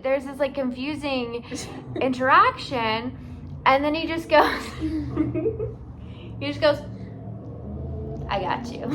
there's this like confusing interaction, and then he just goes, I got you.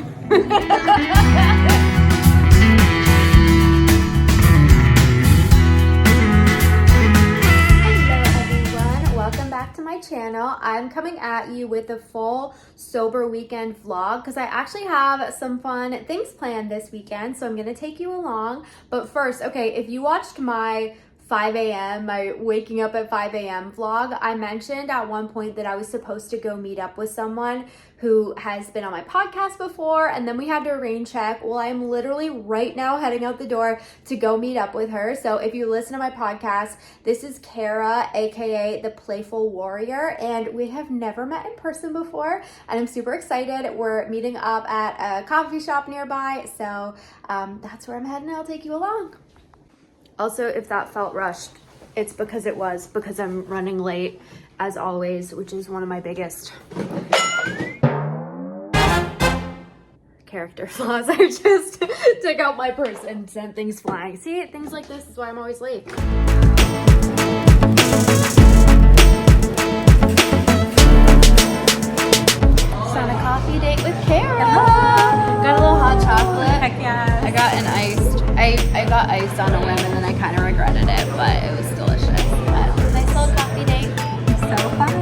Welcome back to my channel. I'm coming at you with a full sober weekend vlog because I actually have some fun things planned this weekend, so I'm going to take you along. But first, okay, if you watched my 5 a.m., my waking up at 5 a.m. vlog, I mentioned at one point that I was supposed to go meet up with someone who has been on my podcast before, and then we had to rain check. Well, I'm literally right now heading out the door to go meet up with her. So if you listen to my podcast, this is Kara, aka the Playful Warrior, and we have never met in person before, and I'm super excited. We're meeting up at a coffee shop nearby, so that's where I'm heading. I'll take you along. Also, if that felt rushed, it's because I'm running late, as always, which is one of my biggest character flaws. I just took out my purse and sent things flying. See, things like this is why I'm always late. Just on a coffee date with Kara. Got a little hot chocolate. Heck yeah. I got an iced. I got iced on a whim and then I kind of regretted it, but it was delicious. But nice little coffee date. So fun.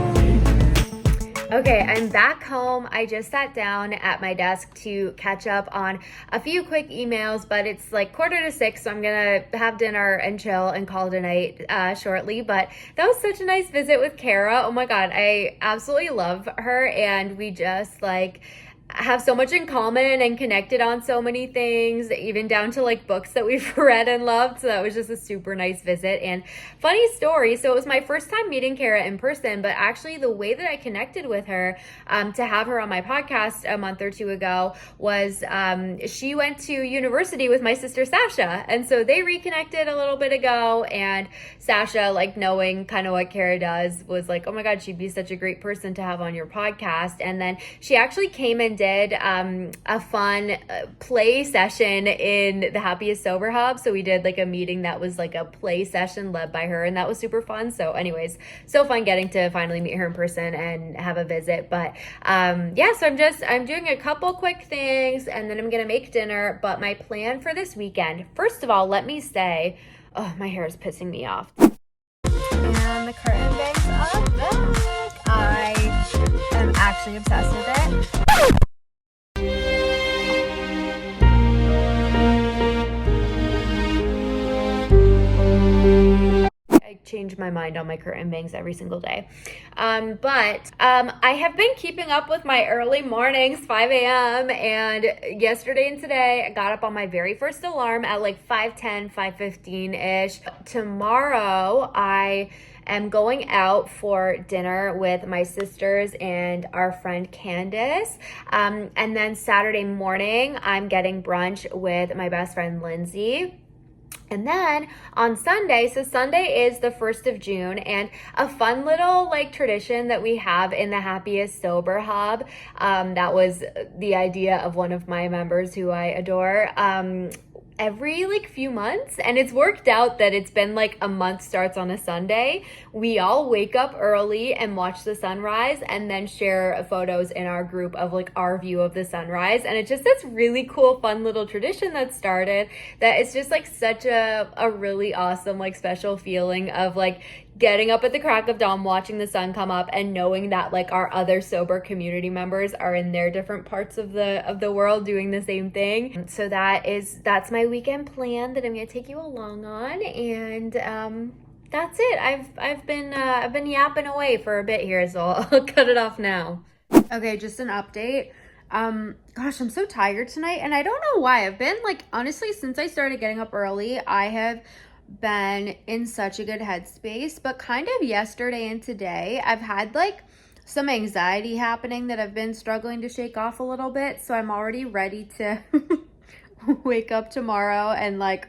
Okay, I'm back home. I just sat down at my desk to catch up on a few quick emails, but it's like 5:45, so I'm gonna have dinner and chill and call it a night shortly. But that was such a nice visit with Kara. Oh my God, I absolutely love her, and we just like have so much in common and connected on so many things, even down to like books that we've read and loved. So that was just a super nice visit. And funny story, so it was my first time meeting Kara in person, but actually the way that I connected with her to have her on my podcast a month or two ago was she went to university with my sister Sasha, and so they reconnected a little bit ago, and Sasha, like knowing kind of what Kara does, was like, oh my God, she'd be such a great person to have on your podcast. And then she actually came and did a fun play session in the Happiest Sober Hub. So we did like a meeting that was like a play session led by her, and that was super fun. So anyways, so fun getting to finally meet her in person and have a visit. But yeah, so I'm doing a couple quick things and then I'm gonna make dinner. But my plan for this weekend, first of all, let me say, oh, my hair is pissing me off. And the curtain bangs up back. I am actually obsessed with it. I change my mind on my curtain bangs every single day. But I have been keeping up with my early mornings, 5 a.m. And yesterday and today, I got up on my very first alarm at like 5:10, 5:15-ish. Tomorrow, I am going out for dinner with my sisters and our friend Candace. And then Saturday morning, I'm getting brunch with my best friend Lindsay. And then on Sunday, so Sunday is the 1st of June, and a fun little like tradition that we have in the Happiest Sober Hub, that was the idea of one of my members who I adore, every like few months, and it's worked out that it's been like a month starts on a Sunday. We all wake up early and watch the sunrise and then share photos in our group of like our view of the sunrise. And it's just this really cool, fun little tradition that started that it's just like such a really awesome, like special feeling of like getting up at the crack of dawn, watching the sun come up, and knowing that like our other sober community members are in their different parts of the world doing the same thing. So that's my weekend plan that I'm gonna take you along on, and that's it. I've been yapping away for a bit here, so I'll cut it off now. Okay, just an update. Gosh, I'm so tired tonight, and I don't know why. I've been like, honestly, since I started getting up early, I have been in such a good headspace, but kind of yesterday and today I've had like some anxiety happening that I've been struggling to shake off a little bit, so I'm already ready to wake up tomorrow and like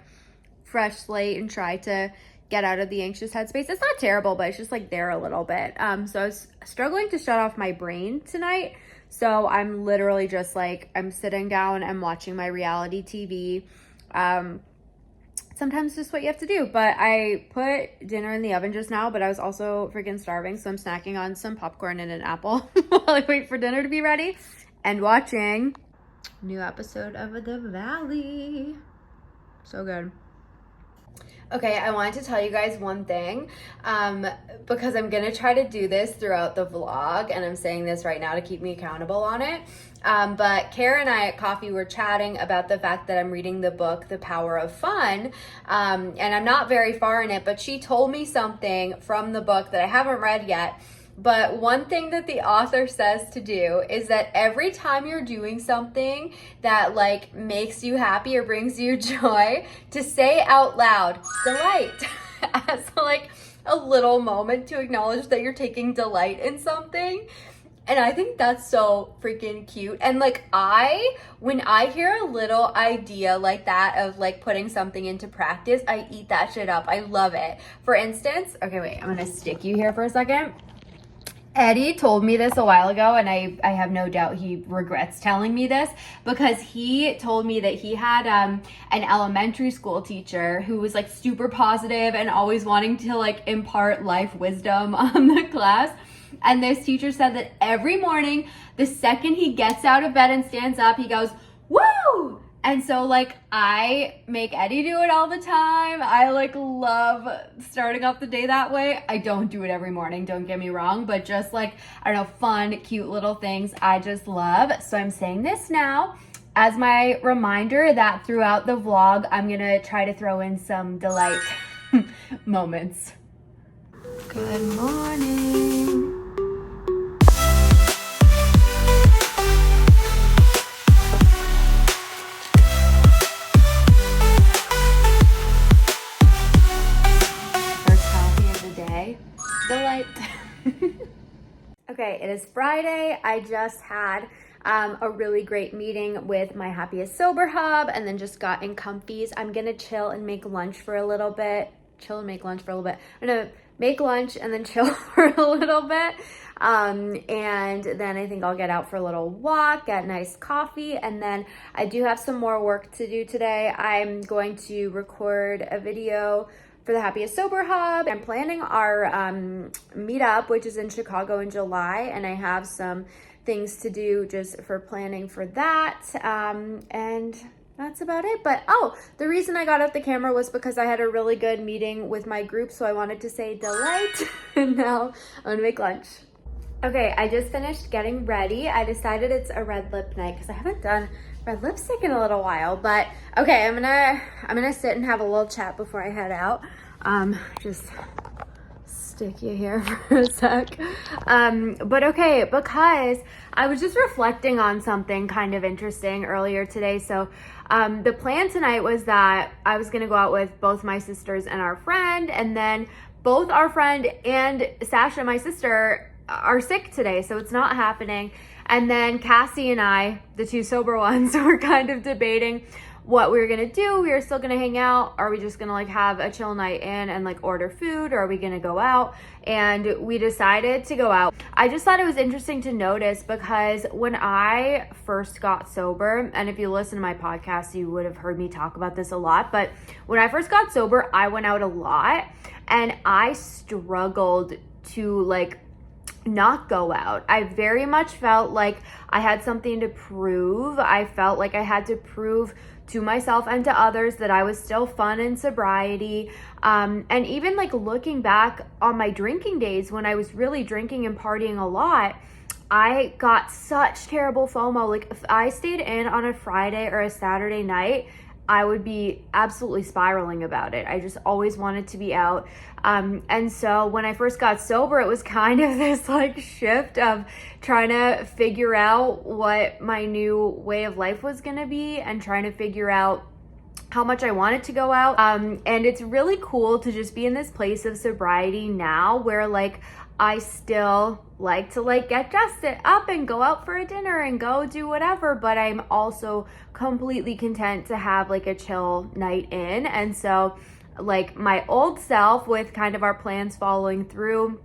fresh slate and try to get out of the anxious headspace. It's not terrible, but it's just like there a little bit. So I was struggling to shut off my brain tonight, so I'm literally just like, I'm sitting down and watching my reality TV, sometimes just what you have to do. But I put dinner in the oven just now, but I was also freaking starving, so I'm snacking on some popcorn and an apple while I wait for dinner to be ready and watching new episode of The Valley. So good. Okay, I wanted to tell you guys one thing, because I'm gonna try to do this throughout the vlog, and I'm saying this right now to keep me accountable on it. But Kara and I at coffee were chatting about the fact that I'm reading the book, The Power of Fun, and I'm not very far in it, but she told me something from the book that I haven't read yet. But one thing that the author says to do is that every time you're doing something that like makes you happy or brings you joy, to say out loud, delight, as like a little moment to acknowledge that you're taking delight in something. And I think that's so freaking cute. And like when I hear a little idea like that of like putting something into practice, I eat that shit up. I love it. For instance, okay, wait, I'm gonna stick you here for a second. Eddie told me this a while ago, and I have no doubt he regrets telling me this, because he told me that he had an elementary school teacher who was like super positive and always wanting to like impart life wisdom on the class. And this teacher said that every morning, the second he gets out of bed and stands up, he goes, "Woo!" And so like I make Eddie do it all the time. I like love starting off the day that way. I don't do it every morning, don't get me wrong, but just like, I don't know, fun, cute little things I just love. So I'm saying this now as my reminder that throughout the vlog, I'm gonna try to throw in some delight moments. Good morning. Delight. Okay, it is Friday. I just had a really great meeting with my Happiest Sober Hub, and then just got in comfies. I'm gonna chill and make lunch for a little bit. I'm gonna make lunch and then chill for a little bit. And then I think I'll get out for a little walk, get nice coffee, and then I do have some more work to do today. I'm going to record a video for the Happiest Sober Hub. I'm planning our meetup, which is in Chicago in July, and I have some things to do just for planning for that. And that's about it. But the reason I got out the camera was because I had a really good meeting with my group, so I wanted to say delight. And now I'm gonna make lunch. Okay, I just finished getting ready. I decided it's a red lip night because I haven't done red lipstick in a little while, but okay, I'm gonna sit and have a little chat before I head out. Just stick you here for a sec. But okay, because I was just reflecting on something kind of interesting earlier today. So the plan tonight was that I was gonna go out with both my sisters and our friend, and then both our friend and Sasha, my sister, are sick today, so it's not happening. And then Cassie and I, the two sober ones, were kind of debating what we were gonna do. We were still gonna hang out. Are we just gonna like have a chill night in and like order food, or are we gonna go out? And we decided to go out. I just thought it was interesting to notice, because when I first got sober, and if you listen to my podcast, you would have heard me talk about this a lot, but when I first got sober, I went out a lot, and I struggled to like not go out. I very much felt like I had something to prove. I felt like I had to prove to myself and to others that I was still fun in sobriety. And even like looking back on my drinking days when I was really drinking and partying a lot, I got such terrible FOMO. Like if I stayed in on a Friday or a Saturday night, I would be absolutely spiraling about it. I just always wanted to be out. And so when I first got sober, it was kind of this like shift of trying to figure out what my new way of life was gonna be, and trying to figure out how much I wanted to go out. And it's really cool to just be in this place of sobriety now where like I still like to like get dressed up and go out for a dinner and go do whatever, but I'm also completely content to have like a chill night in. And so like my old self, with kind of our plans following through,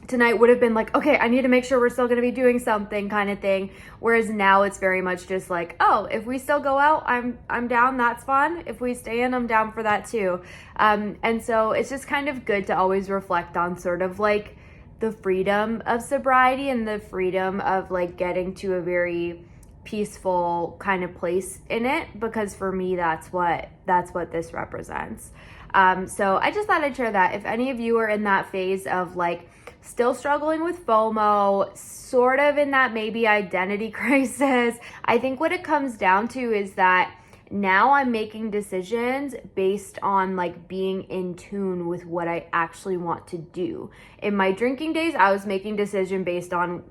tonight would have been like, okay, I need to make sure we're still going to be doing something kind of thing. Whereas now it's very much just like, oh, if we still go out, I'm down. That's fun. If we stay in, I'm down for that too. And so it's just kind of good to always reflect on sort of like the freedom of sobriety and the freedom of like getting to a very peaceful kind of place in it, because for me, that's what this represents. So I just thought I'd share that. If any of you are in that phase of like still struggling with FOMO, sort of in that maybe identity crisis, I think what it comes down to is that now I'm making decisions based on like being in tune with what I actually want to do. In my drinking days, I was making decisions based on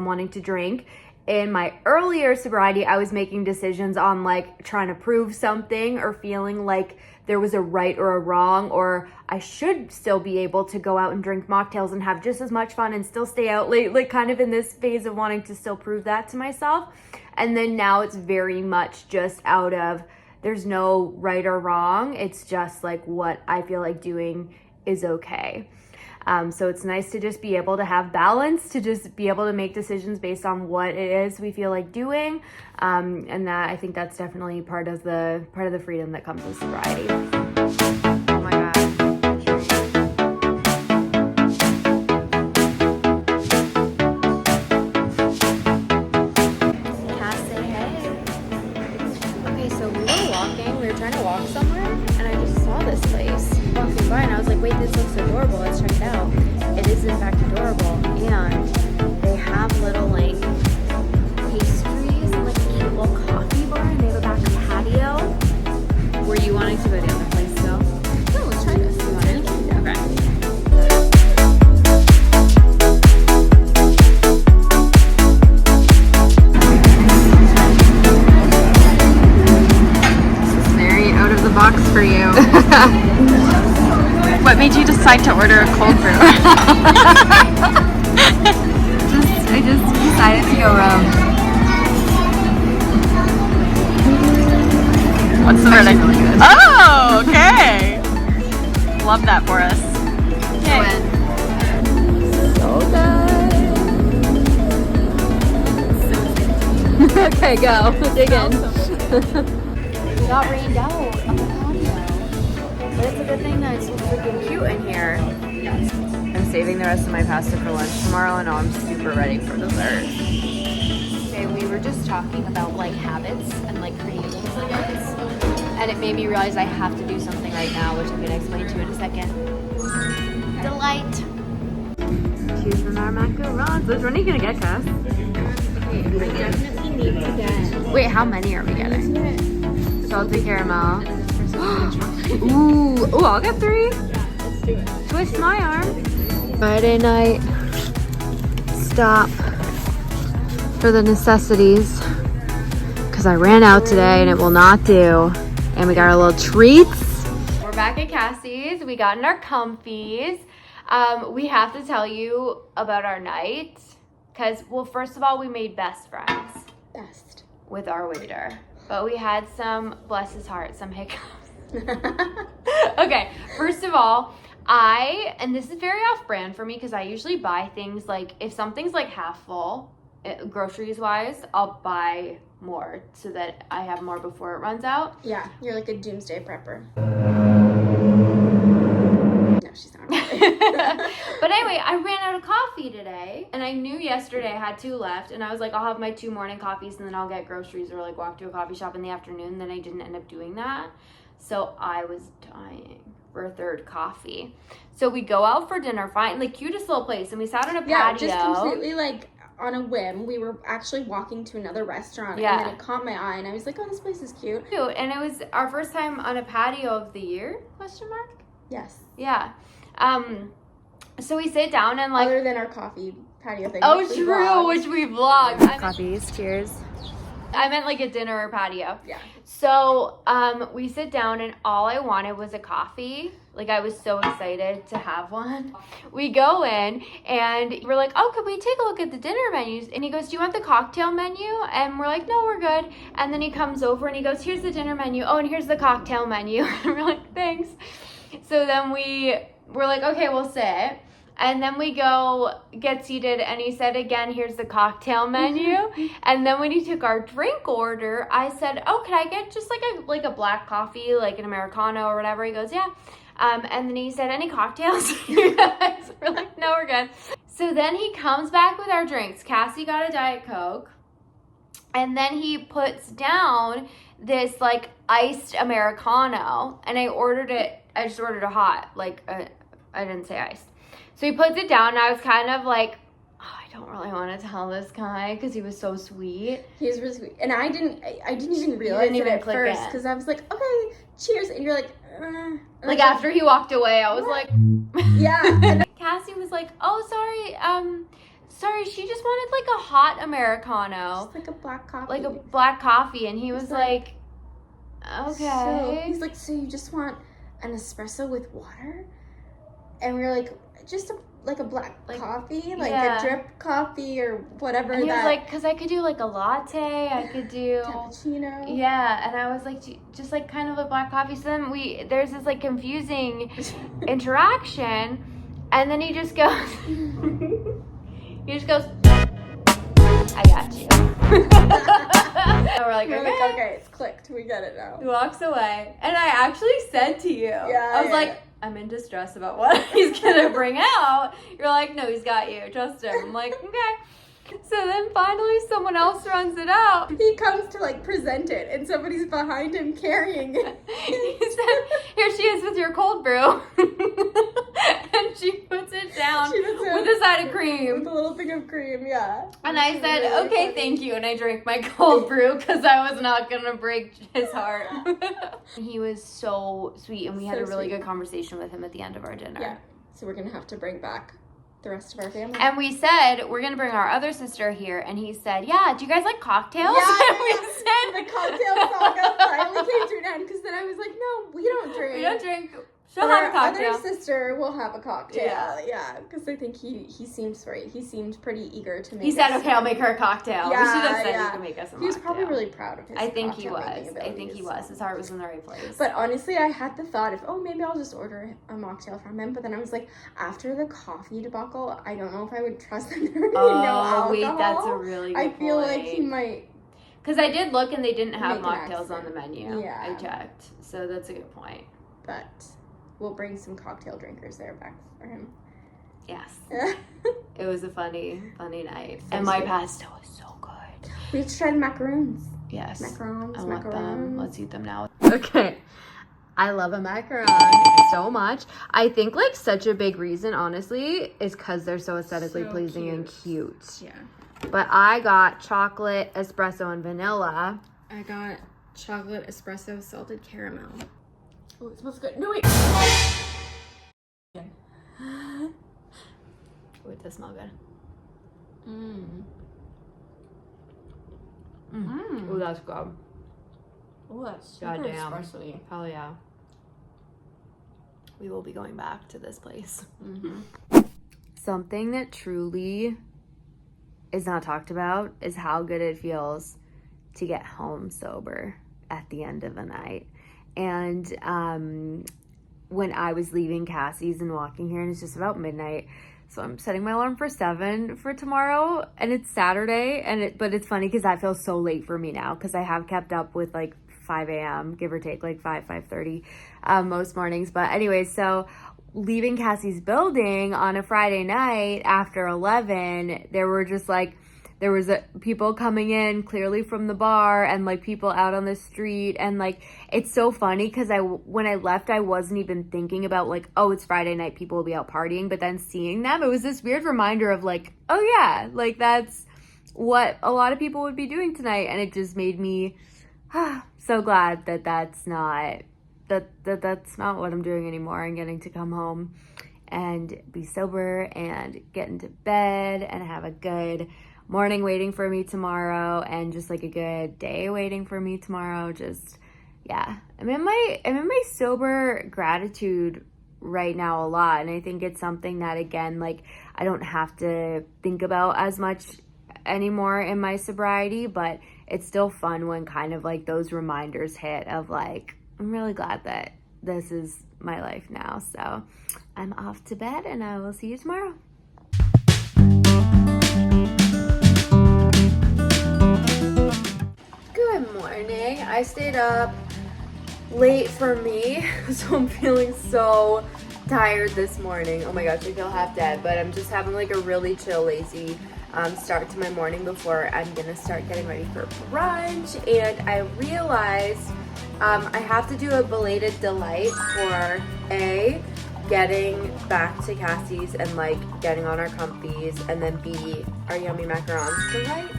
wanting to drink. In my earlier sobriety, I was making decisions on like trying to prove something or feeling like there was a right or a wrong, or I should still be able to go out and drink mocktails and have just as much fun and still stay out late, like kind of in this phase of wanting to still prove that to myself. And then now it's very much just out of, there's no right or wrong. It's just like what I feel like doing is okay. So it's nice to just be able to have balance, to just be able to make decisions based on what it is we feel like doing. And that, I think that's definitely part of the freedom that comes with sobriety. Oh my God. Cass, say hey. Okay, so we were trying to walk somewhere, and I just saw this place walking by, and I was like, wait, this looks adorable, let's check it out. It is in fact adorable, and they have little like pastries and like a cute little coffee bar, and they have a back patio. Were you wanting to go to the other place still? No, let's try this. You want it? Okay. Box for you. What made you decide to order a cold brew? I just decided to go rogue. What's the verdict? Really good. Oh, okay. Love that for us. Okay. So good. Okay, go. Dig in. We got rained out on the patio. But it's a good thing that it's so freaking cute in here. I'm saving the rest of my pasta for lunch tomorrow, and I'm super ready for dessert. Okay, we were just talking about like habits and like creating habits. And it made me realize I have to do something right now, which I'm going to explain to you in a second. Delight. Choosing our macarons. Which one are you going to get, Cass? We definitely need to get. Wait, how many are we getting? Salted caramel. Ooh, I'll get 3. Yeah, let's do it. Twist my arm. Friday night stop for the necessities because I ran out today and it will not do. And we got our little treats. We're back at Cassie's. We got in our comfies. We have to tell you about our night because, well, first of all, we made best friends. Best. With our waiter. But we had some, bless his heart, some hiccups. Okay, first of all, and this is very off-brand for me because I usually buy things like, if something's like half full, groceries-wise, I'll buy more so that I have more before it runs out. Yeah, you're like a doomsday prepper. No, she's not. But anyway, I ran out of coffee today, and I knew yesterday I had 2 left, and I was like, I'll have my 2 morning coffees, and then I'll get groceries or like walk to a coffee shop in the afternoon. Then I didn't end up doing that, so I was dying for a 3rd coffee. So we go out for dinner, fine, like cutest little place, and we sat on a patio. Yeah, just completely like on a whim. We were actually walking to another restaurant, and then it caught my eye, and I was like, oh, this place is cute. And it was our first time on a patio of the year, question mark? Yes. Yeah. So we sit down and like... Other than our coffee patio thing. Oh, true, which we vlogged. Coffees, cheers. I meant like a dinner or patio. Yeah. So we sit down and all I wanted was a coffee. Like I was so excited to have one. We go in and we're like, oh, could we take a look at the dinner menus? And he goes, do you want the cocktail menu? And we're like, no, we're good. And then he comes over and he goes, here's the dinner menu. Oh, and here's the cocktail menu. And we're like, thanks. So then we're like, okay, we'll sit. And then we go get seated, and he said again, here's the cocktail menu. And then when he took our drink order, I said, oh, can I get just like a black coffee, like an Americano or whatever? He goes, yeah. And then he said, any cocktails? We're like, no, we're good. So then he comes back with our drinks. Cassie got a Diet Coke. And then he puts down this like iced Americano. And I just ordered a hot, I didn't say iced. So he puts it down, and I was kind of like, oh, I don't really want to tell this guy because he was so sweet. He was really sweet. And I didn't even realize it at first because I was like, okay, cheers. And you're like, like after he walked away, I was like, yeah. And Cassie was like, oh, sorry, she just wanted like a hot Americano. Just like a black coffee. Like a black coffee. And he was like, okay. So, he's like, so you just want an espresso with water? And we were like, just a black coffee, a drip coffee or whatever. And he was like, because I could do like a latte, I could do cappuccino. Yeah, and I was like, just like kind of a black coffee. So then there's this like confusing interaction, and then he just goes, I got you. And we're like, okay, it's clicked. We get it now. He walks away, and I actually said to you, I was like, I'm in distress about what he's gonna bring out. You're like, no, he's got you. Trust him. I'm like, okay. So then finally someone else runs it out. He comes to like present it, and somebody's behind him carrying it. He said, here she is with your cold brew. And she puts it down with a side of cream. With a little thing of cream, yeah. And I said, really okay, thank you. And I drank my cold brew because I was not going to break his heart. He was so sweet, and we had a really good conversation with him at the end of our dinner. Yeah. So we're going to have to bring back the rest of our family. And we said, we're going to bring our other sister here. And he said, yeah, do you guys like cocktails? Yeah, and we said, the cocktail saga finally came to an end, because then I was like, no, we don't drink. We don't drink. She'll But have our a cocktail. other sister will have a cocktail. Yeah. Because I think he seemed sweet. He seemed pretty eager to make He said, okay, I'll make her a cocktail. Yeah, we should have said you can make us a mocktail. He was probably really proud of his I think he was. cocktail-making I think he abilities. was. His heart was in the right place. But honestly, I had the thought of, maybe I'll just order a mocktail from him. But then I was like, after the coffee debacle, I don't know if I would trust him. There would be no alcohol. Wait, that's a really good point. I feel like he might. Because I did look, and they didn't have Make an mocktails on the menu. Yeah. I checked. So that's a good point. But we'll bring some cocktail drinkers there back for him. Yes. It was a funny night. So and my sweet. pasta was so good. We just tried macaroons. Yes. Macarons, I want them. macaroons. Let's eat them now. Okay. I love a macaron so much. I think like such a big reason, honestly, is because they're so aesthetically pleasing and cute. Yeah. But I got chocolate, espresso, and vanilla. I got chocolate, espresso, salted caramel. Oh, it smells good. No, wait. Oh, it does smell good. Oh, that's good. Oh, that's super Goddamn. espresso-y. Hell yeah. We will be going back to this place. Something that truly is not talked about is how good it feels to get home sober at the end of a night. And when I was leaving Cassie's and walking here, and it's just about midnight, so I'm setting my alarm for 7 for tomorrow, and it's Saturday, but it's funny because that feels so late for me now, because I have kept up with like 5 a.m., give or take, like 5:30 most mornings. But anyways, so leaving Cassie's building on a Friday night after 11, there was people coming in clearly from the bar, and like people out on the street, and like it's so funny because when I left, I wasn't even thinking about like, oh, it's Friday night, people will be out partying, but then seeing them, it was this weird reminder of like, oh yeah, like that's what a lot of people would be doing tonight, and it just made me so glad that that's not what I'm doing anymore, and getting to come home and be sober and get into bed and have a good morning waiting for me tomorrow, and just like a good day waiting for me tomorrow. Just yeah, I'm in my sober gratitude right now a lot, and I think it's something that, again, like I don't have to think about as much anymore in my sobriety, but it's still fun when kind of like those reminders hit of like, I'm really glad that this is my life now. So I'm off to bed and I will see you tomorrow. Good morning. I stayed up late for me, so I'm feeling so tired this morning. Oh my gosh, I feel half dead, but I'm just having like a really chill, lazy start to my morning before I'm gonna start getting ready for brunch. And I realized I have to do a belated delight for getting back to Cassie's and like getting on our comfies, and then B, our yummy macarons delight.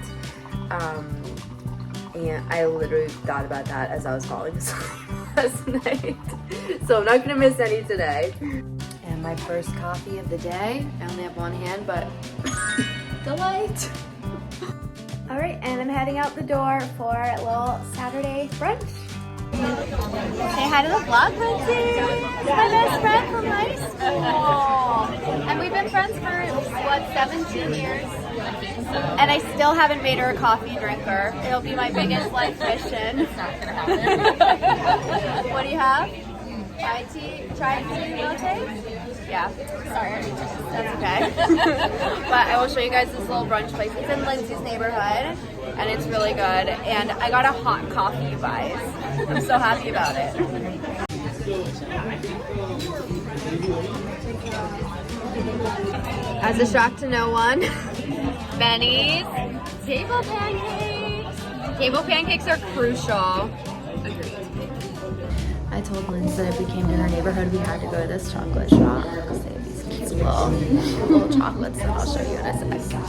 And I literally thought about that as I was falling asleep last night. So I'm not gonna miss any today. And my first coffee of the day. I only have one hand, but delight. All right, and I'm heading out the door for a little Saturday brunch. Say hi to the vlog, Lindsay. My best friend from high school. And we've been friends for, 17 years? And I still haven't made her a coffee drinker. It'll be my biggest life mission. It's not gonna happen. What do you have? Chai tea latte? Yeah. Sorry. That's okay. But I will show you guys this little brunch place. It's in Lindsay's neighborhood, and it's really good. And I got a hot coffee, you guys. I'm so happy about it. As a shock to no one, Benny's table pancakes. Table pancakes are crucial. Agreed. I told Lindsay that if we came to her neighborhood, we had to go to this chocolate shop because they have these cute little chocolates that I'll show you in a sec.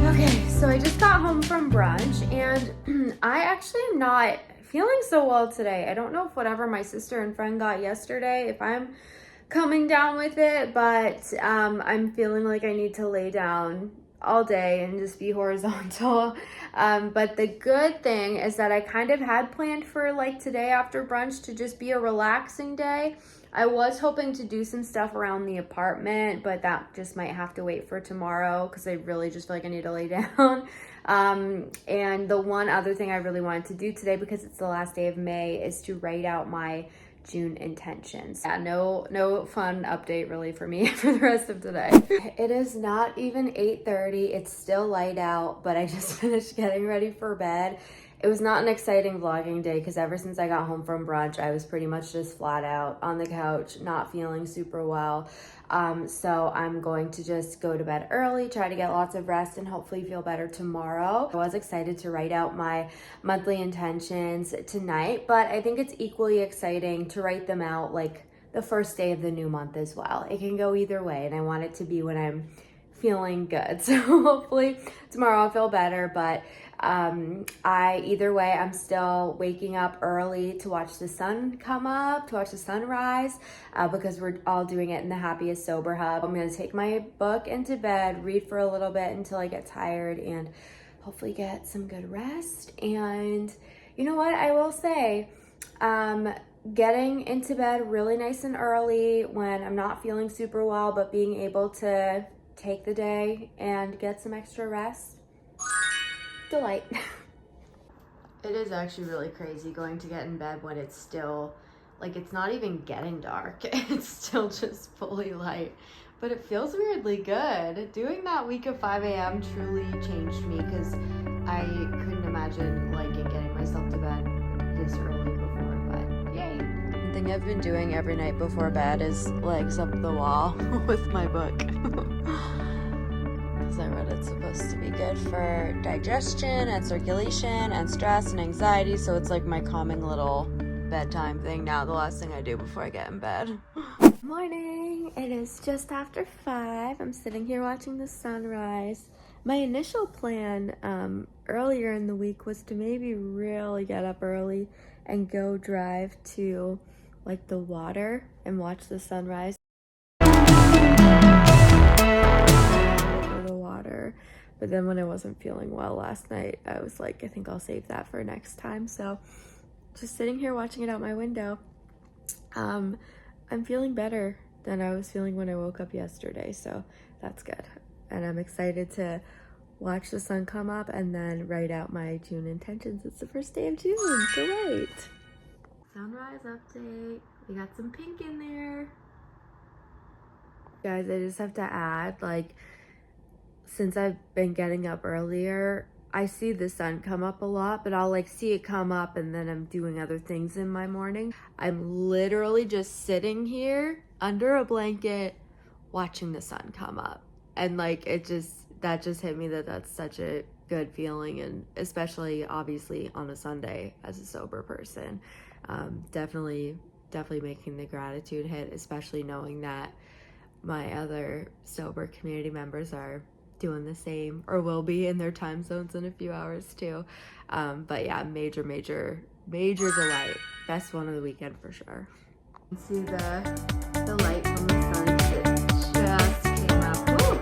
Okay, so I just got home from brunch, and I actually am not feeling so well today. I don't know if whatever my sister and friend got yesterday, if I'm coming down with it, but I'm feeling like I need to lay down all day and just be horizontal. But the good thing is that I kind of had planned for like today after brunch to just be a relaxing day. I was hoping to do some stuff around the apartment, but that just might have to wait for tomorrow because I really just feel like I need to lay down. And the one other thing I really wanted to do today, because it's the last day of May, is to write out my June intentions. Yeah, no fun update really for me for the rest of today. It is not even 8:30. It's still light out, but I just finished getting ready for bed. It was not an exciting vlogging day because ever since I got home from brunch, I was pretty much just flat out on the couch, not feeling super well. So I'm going to just go to bed early, try to get lots of rest, and hopefully feel better tomorrow. I was excited to write out my monthly intentions tonight, but I think it's equally exciting to write them out like the first day of the new month as well. It can go either way, and I want it to be when I'm feeling good. So hopefully tomorrow I'll feel better, but either way, I'm still waking up early to watch the sun come up, to watch the sunrise, because we're all doing it in the Happiest Sober Hub. I'm gonna take my book into bed, read for a little bit until I get tired, and hopefully get some good rest. And you know what, I will say, getting into bed really nice and early when I'm not feeling super well, but being able to take the day and get some extra rest, delight. It is actually really crazy going to get in bed when it's still, like, it's not even getting dark. It's still just fully light, but it feels weirdly good. Doing that week of 5 a.m. truly changed me because I couldn't imagine liking getting myself to bed this early before, but yay. The thing I've been doing every night before bed is legs up the wall with my book. I read it's supposed to be good for digestion and circulation and stress and anxiety, so it's like my calming little bedtime thing now, the last thing I do before I get in bed. Morning! It is just after 5. I'm sitting here watching the sunrise. My initial plan earlier in the week was to maybe really get up early and go drive to like the water and watch the sunrise. The water, but then when I wasn't feeling well last night, I was like, I think I'll save that for next time. So just sitting here watching it out my window. I'm feeling better than I was feeling when I woke up yesterday, so that's good. And I'm excited to watch the sun come up, and then write out my June intentions. It's the first day of June, so wait. Sunrise update. We got some pink in there. Guys, I just have to add, like, since I've been getting up earlier, I see the sun come up a lot, but I'll like see it come up and then I'm doing other things in my morning. I'm literally just sitting here under a blanket watching the sun come up. And like that just hit me that that's such a good feeling, and especially obviously on a Sunday as a sober person. Definitely making the gratitude hit, especially knowing that my other sober community members are doing the same, or will be in their time zones in a few hours too. But yeah, major delight. Best one of the weekend for sure. See the light from the sun, 'cause it just came up. Woo!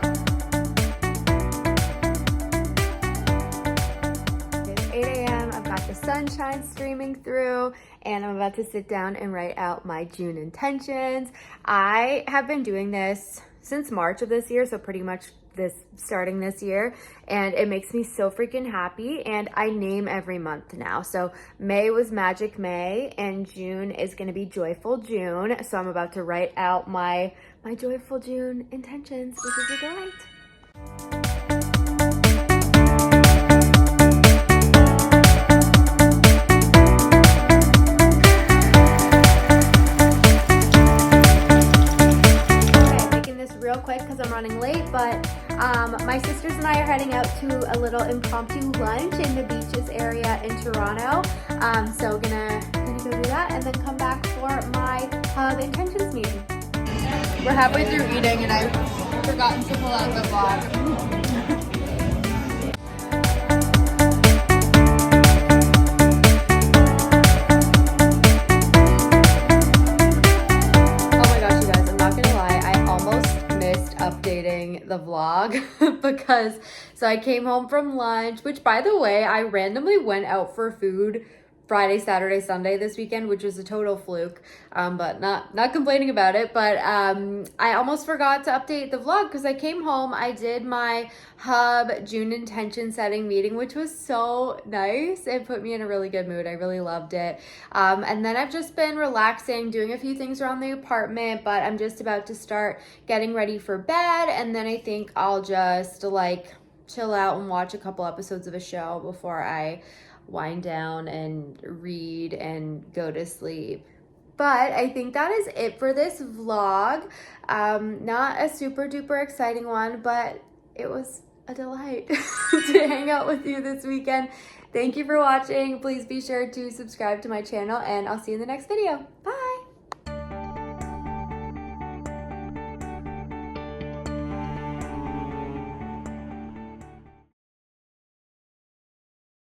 It's 8 a.m. I've got the sunshine streaming through, and I'm about to sit down and write out my June intentions. I have been doing this since March of this year, so pretty much starting this year, and it makes me so freaking happy. And I name every month now. So May was Magic May, and June is going to be Joyful June. So I'm about to write out my Joyful June intentions, which is a delight. Real quick because I'm running late, but my sisters and I are heading out to a little impromptu lunch in the beaches area in Toronto. So gonna go do that and then come back for my hub intentions meeting. We're halfway through eating and I've forgotten to pull out the vlog. Updating the vlog because I came home from lunch, which by the way, I randomly went out for food Friday, Saturday, Sunday this weekend, which was a total fluke, but not complaining about it. But I almost forgot to update the vlog because I came home, I did my hub June intention setting meeting, which was so nice. It put me in a really good mood. I really loved it. And then I've just been relaxing, doing a few things around the apartment, but I'm just about to start getting ready for bed, and then I think I'll just like chill out and watch a couple episodes of a show before I wind down and read and go to sleep. But I think that is it for this vlog. Not a super duper exciting one, but it was a delight to hang out with you this weekend. Thank you for watching. Please be sure to subscribe to my channel, and I'll see you in the next video. Bye!